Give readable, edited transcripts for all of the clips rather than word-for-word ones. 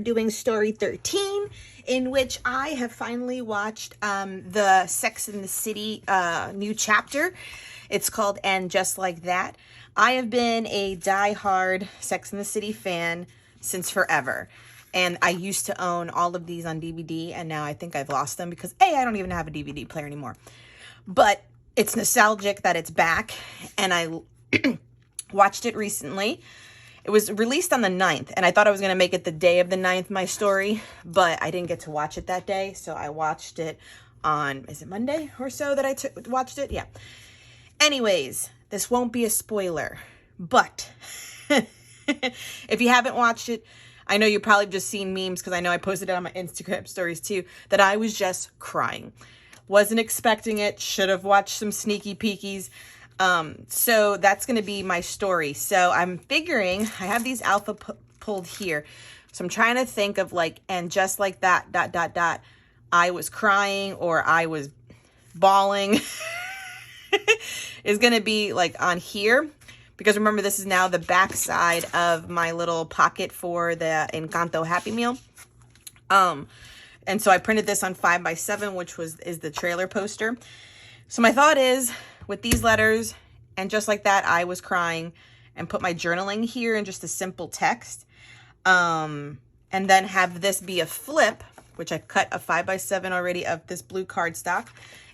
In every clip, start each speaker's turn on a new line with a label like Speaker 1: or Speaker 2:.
Speaker 1: doing story 13, in which I have finally watched the Sex and the City new chapter. It's called And Just Like That. I have been a diehard Sex and the City fan since forever. And I used to own all of these on DVD, and now I think I've lost them because I don't even have a DVD player anymore. But it's nostalgic that it's back, and I watched it recently. It was released on the 9th, and I thought I was going to make it the day of the 9th, my story, but I didn't get to watch it that day, so I watched it on, is it Monday or so that I watched it? Yeah. Anyways, this won't be a spoiler, but if you haven't watched it, I know you've probably just seen memes, because I know I posted it on my Instagram stories too, that I was just crying. Wasn't expecting it, should have watched some sneaky peekies. So that's going to be my story. So I'm figuring, I have these alpha pulled here. So I'm trying to think of like, and just like that, ... I was crying or I was bawling is going to be like on here. Because remember, this is now the back side of my little pocket for the Encanto Happy Meal. And so I printed this on 5x7, which is the trailer poster. So my thought is, with these letters, and just like that, I was crying, and put my journaling here in just a simple text. And then have this be a flip, which I've cut a 5x7 already of this blue cardstock,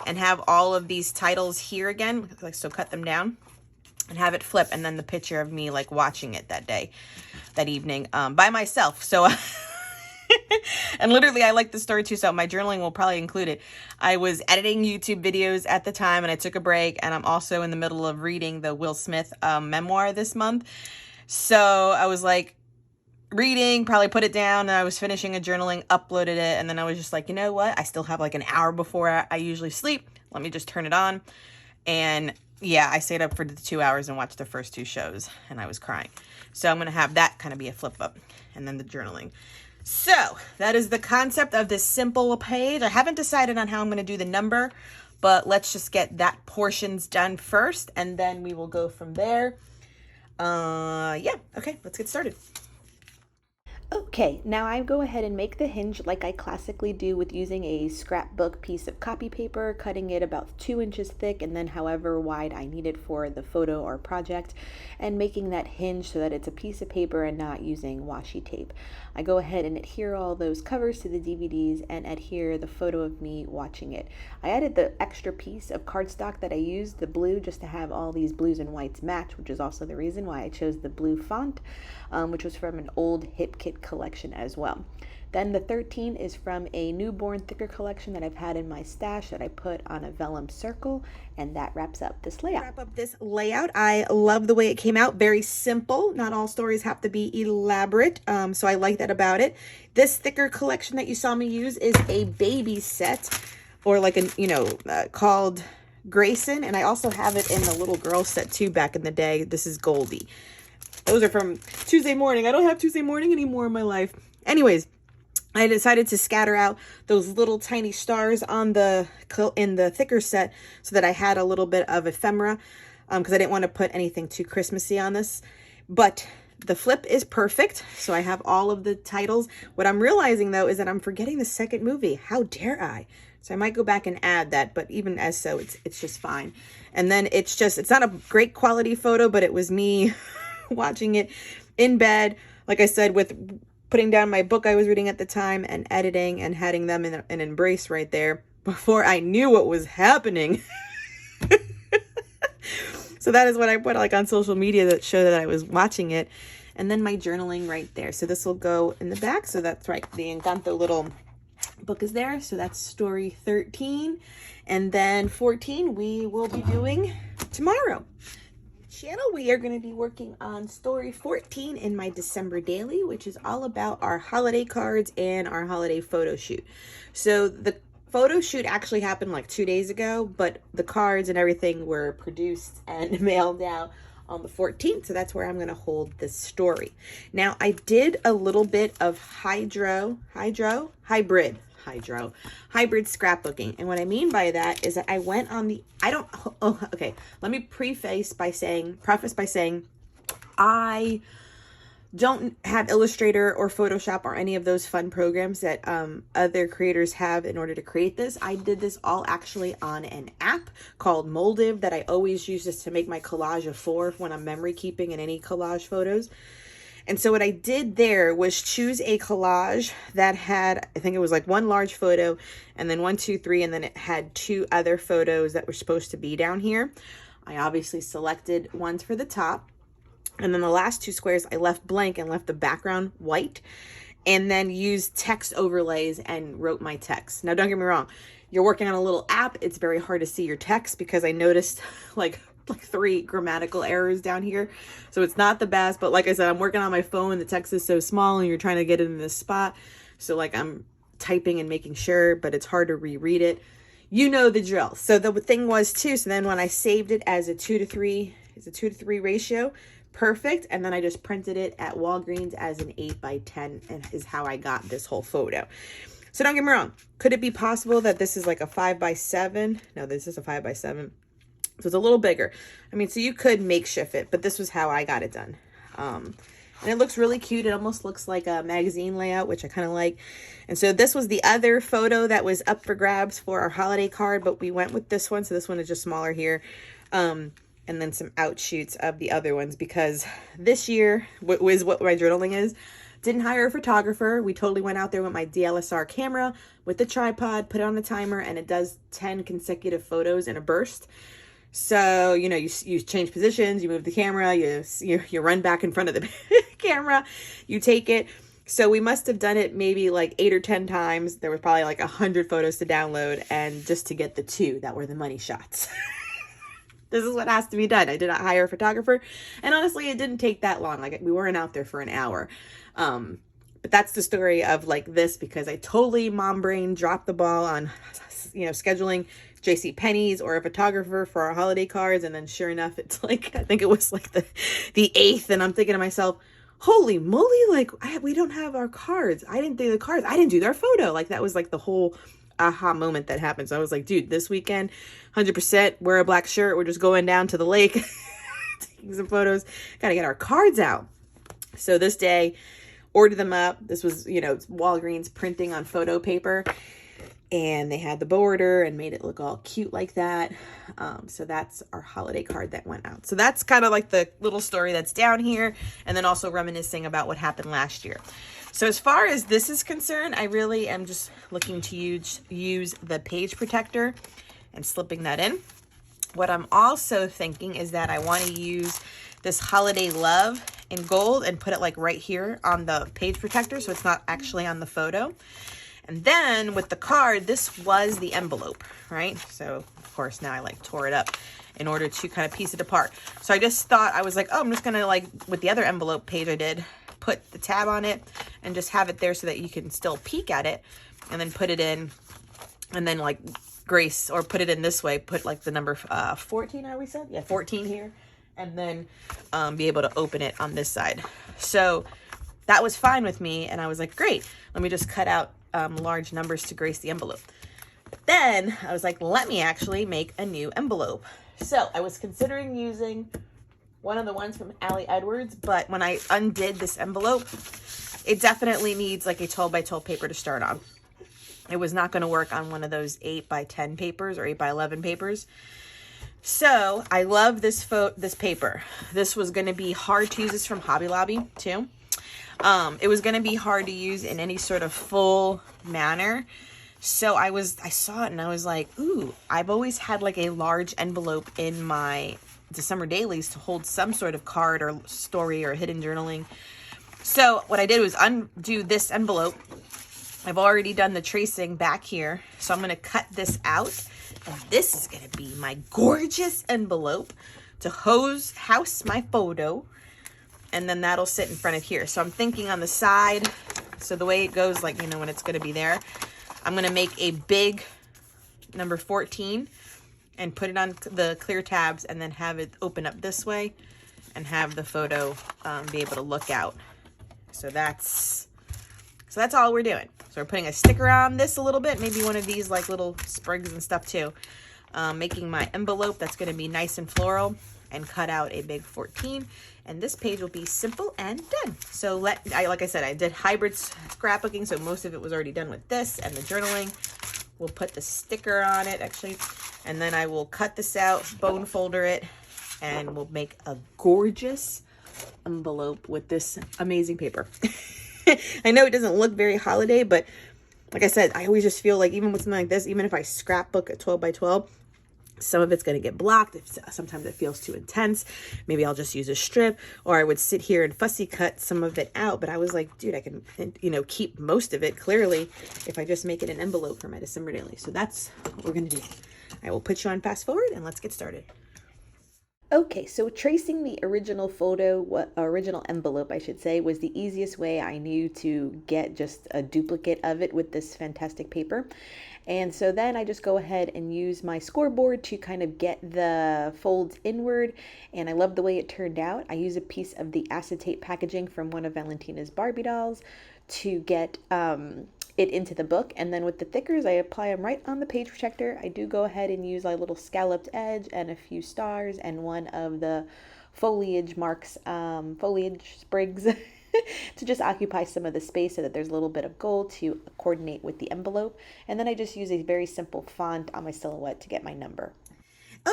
Speaker 1: and have all of these titles here again. So cut them down and have it flip, and then the picture of me like watching it that evening by myself. So and literally I like the story too, so my journaling will probably include it. I was editing YouTube videos at the time, and I took a break, and I'm also in the middle of reading the Will Smith memoir this month. So I was like reading, probably put it down, and I was finishing a journaling, uploaded it, and then I was just like, you know what? I still have like an hour before I usually sleep. Let me just turn it on. And yeah, I stayed up for the 2 hours and watched the first 2 shows, and I was crying. So I'm going to have that kind of be a flip up, and then the journaling. So that is the concept of this simple page. I haven't decided on how I'm going to do the number, but let's just get that portions done first, and then we will go from there. Yeah, okay, let's get started. Okay, now I go ahead and make the hinge like I classically do with using a scrapbook piece of copy paper, cutting it about 2 inches thick and then however wide I need it for the photo or project, and making that hinge so that it's a piece of paper and not using washi tape. I go ahead and adhere all those covers to the DVDs and adhere the photo of me watching it. I added the extra piece of cardstock that I used, the blue, just to have all these blues and whites match, which is also the reason why I chose the blue font, which was from an old Hip Kit collection as well. Then the 13 is from a newborn thicker collection that I've had in my stash that I put on a vellum circle, and that wraps up this layout. I love the way it came out. Very simple. Not all stories have to be elaborate, so I like that about it. This thicker collection that you saw me use is a baby set, or like a called Grayson, and I also have it in the little girl set too back in the day. This is Goldie. Those are from Tuesday morning. I don't have Tuesday morning anymore in my life. Anyways, I decided to scatter out those little tiny stars on in the thicker set so that I had a little bit of ephemera, because I didn't want to put anything too Christmassy on this. But the flip is perfect, so I have all of the titles. What I'm realizing though is that I'm forgetting the second movie. How dare I? So I might go back and add that, but even as so, it's just fine. And then it's not a great quality photo, but it was me watching it in bed, like I said, with putting down my book I was reading at the time and editing and having them in an embrace right there before I knew what was happening. So that is what I put like on social media that showed that I was watching it. And then my journaling right there. So this will go in the back. So that's right. The Encanto little book is there. So that's story 13. And then 14 we will be doing tomorrow. Channel, we are going to be working on story 14 in my December daily, which is all about our holiday cards and our holiday photo shoot. So the photo shoot actually happened like 2 days ago, but the cards and everything were produced and mailed out on the 14th. So that's where I'm going to hold this story. Now I did a little bit of hybrid scrapbooking. And what I mean by that is that I went on the, okay, let me preface by saying, I don't have Illustrator or Photoshop or any of those fun programs that other creators have in order to create this. I did this all actually on an app called Moldiv that I always use just to make my collage of 4 when I'm memory keeping in any collage photos. And so what I did there was choose a collage that had, I think it was like 1 large photo and then 1, 2, 3, and then it had 2 other photos that were supposed to be down here. I obviously selected ones for the top. And then the last 2 squares I left blank and left the background white, and then used text overlays and wrote my text. Now, don't get me wrong. You're working on a little app. It's very hard to see your text because I noticed like 3 grammatical errors down here. So it's not the best, but like I said, I'm working on my phone. The text is so small and you're trying to get it in this spot. So like I'm typing and making sure, but it's hard to reread it. You know the drill. So the thing was too, so then when I saved it as a 2:3, it's a 2:3 ratio, perfect. And then I just printed it at Walgreens as an 8x10 and is how I got this whole photo. So don't get me wrong. Could it be possible that this is like a 5x7? No, this is a 5x7. So it's a little bigger. I mean, so you could makeshift it, but this was how I got it done. And it looks really cute. It almost looks like a magazine layout, which I kind of like. And so this was the other photo that was up for grabs for our holiday card, but we went with this one. So this one is just smaller here. And then some outshoots of the other ones, because this year was what my journaling is. Didn't hire a photographer. We totally went out there with my DSLR camera with the tripod, put it on the timer, and it does 10 consecutive photos in a burst. So, you know, you change positions, you move the camera, you run back in front of the camera, you take it. So we must have done it maybe like 8 or 10 times. There was probably like 100 photos to download, and just to get the 2 that were the money shots. This is what has to be done. I did not hire a photographer, and honestly, it didn't take that long. Like, we weren't out there for an hour. But that's the story of like this, because I totally mom brain dropped the ball on, you know, scheduling JCPenney's or a photographer for our holiday cards. And then sure enough, it's like, I think it was like the 8th. And I'm thinking to myself, holy moly, like we don't have our cards. I didn't do the cards. I didn't do their photo. Like that was like the whole aha moment that happened. So I was like, dude, this weekend, 100% wear a black shirt. We're just going down to the lake, taking some photos. Got to get our cards out. So this day, ordered them up. This was, you know, Walgreens printing on photo paper. And they had the border and made it look all cute like that. So that's our holiday card that went out. So that's kind of like the little story that's down here. And then also reminiscing about what happened last year. So as far as this is concerned, I really am just looking to use the page protector and slipping that in. What I'm also thinking is that I want to use this holiday love in gold and put it like right here on the page protector, so it's not actually on the photo. And then with the card, this was the envelope, right? So of course now I like tore it up in order to kind of piece it apart. So I just thought, I was like, oh, I'm just gonna, like with the other envelope page I did, put the tab on it and just have it there so that you can still peek at it, and then put it in, and then like Grace, or put it in this way, put like the number 14, how we said? Yeah, 14 here, and then be able to open it on this side. So that was fine with me, and I was like, great, let me just cut out large numbers to grace the envelope. But then I was like, let me actually make a new envelope. So I was considering using one of the ones from Allie Edwards, but when I undid this envelope, it definitely needs like a 12 by 12 paper to start on. It was not going to work on one of those 8 by 10 papers or 8 by 11 papers. So I love this paper. This was going to be hard to use. This from Hobby Lobby too. It was going to be hard to use in any sort of full manner. So I saw it and I was like, ooh, I've always had like a large envelope in my December dailies to hold some sort of card or story or hidden journaling. So what I did was undo this envelope. I've already done the tracing back here. So I'm going to cut this out. And this is going to be my gorgeous envelope to house my photo. And then that'll sit in front of here. So I'm thinking on the side, so the way it goes, like, you know, when it's going to be there, I'm going to make a big number 14 and put it on the clear tabs, and then have it open up this way and have the photo be able to look out. So that's all we're doing. So we're putting a sticker on this a little bit, maybe one of these like little sprigs and stuff too. Making my envelope that's going to be nice and floral. and cut out a big 14. And this page will be simple and done. So like I said, I did hybrid scrapbooking, so most of it was already done with this and the journaling. We'll put the sticker on it actually, and then I will cut this out, bone folder it, and we'll make a gorgeous envelope with this amazing paper. I know it doesn't look very holiday, but like I said, I always just feel like even with something like this, even if I scrapbook at 12 by 12, some of it's going to get blocked. Sometimes it feels too intense. Maybe I'll just use a strip, or I would sit here and fussy cut some of it out. But I was like, dude, I can, keep most of it clearly if I just make it an envelope for my December daily. So that's what we're going to do. I will put you on fast forward and let's get started. Okay, so tracing the original original envelope, I should say, was the easiest way I knew to get just a duplicate of it with this fantastic paper. And so then I just go ahead and use my scoreboard to kind of get the folds inward. And I love the way it turned out. I use a piece of the acetate packaging from one of Valentina's Barbie dolls to get it into the book. And then with the thickers, I apply them right on the page protector. I do go ahead and use a little scalloped edge and a few stars and one of the foliage sprigs to just occupy some of the space so that there's a little bit of gold to coordinate with the envelope. And then I just use a very simple font on my silhouette to get my number.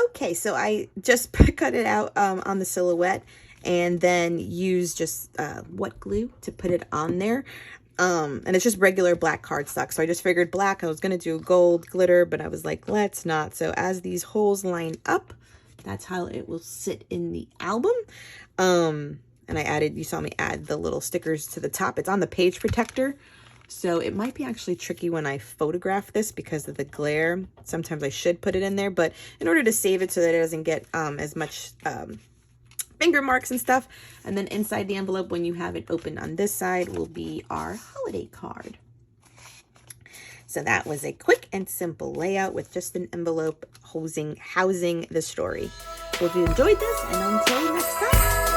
Speaker 1: Okay, so I just cut it out on the silhouette and then use just wet glue to put it on there. And it's just regular black cardstock. So I just figured black, I was going to do gold glitter, but I was like, let's not. So as these holes line up, that's how it will sit in the album. And I added, you saw me add the little stickers to the top. It's on the page protector. So it might be actually tricky when I photograph this because of the glare. Sometimes I should put it in there, but in order to save it so that it doesn't get as much finger marks and stuff. And then inside the envelope, when you have it open on this side, will be our holiday card. So that was a quick and simple layout with just an envelope housing the story. So if you enjoyed this, and until next time.